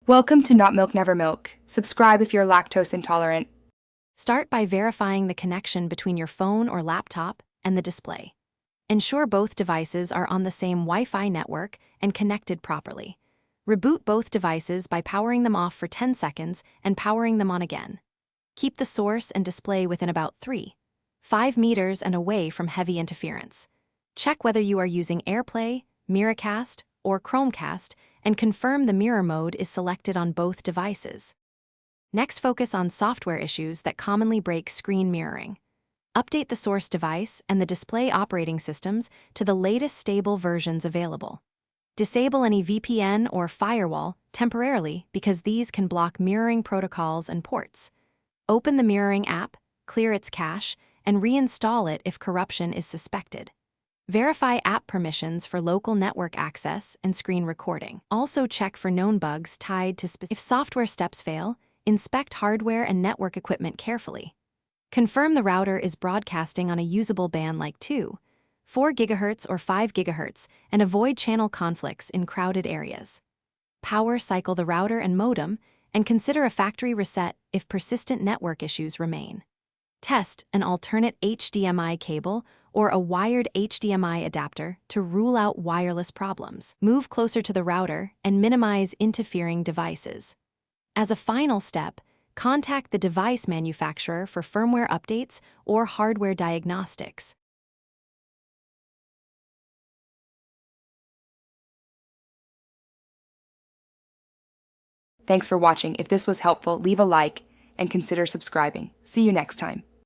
Welcome to Not Milk Never Milk. Subscribe if you're lactose intolerant. Start by verifying the connection between your phone or laptop and the display. Ensure both devices are on the same Wi-Fi network and connected properly. Reboot both devices by powering them off for 10 seconds and powering them on again. Keep the source and display within about 3-5 meters and away from heavy interference. Check whether you are using AirPlay, Miracast, or Chromecast, and confirm the mirror mode is selected on both devices. Next, focus on software issues that commonly break screen mirroring. Update the source device and the display operating systems to the latest stable versions available. Disable any VPN or firewall temporarily because these can block mirroring protocols and ports. Open the mirroring app, clear its cache, and reinstall it if corruption is suspected. Verify app permissions for local network access and screen recording. Also check for known bugs tied to If software steps fail, inspect hardware and network equipment carefully. Confirm the router is broadcasting on a usable band like 2, 4 GHz or 5 GHz and avoid channel conflicts in crowded areas. Power cycle the router and modem and consider a factory reset if persistent network issues remain. Test an alternate HDMI cable or a wired HDMI adapter to rule out wireless problems. Move closer to the router and minimize interfering devices. As a final step, contact the device manufacturer for firmware updates or hardware diagnostics. Thanks for watching. If this was helpful, leave a like and consider subscribing. See you next time.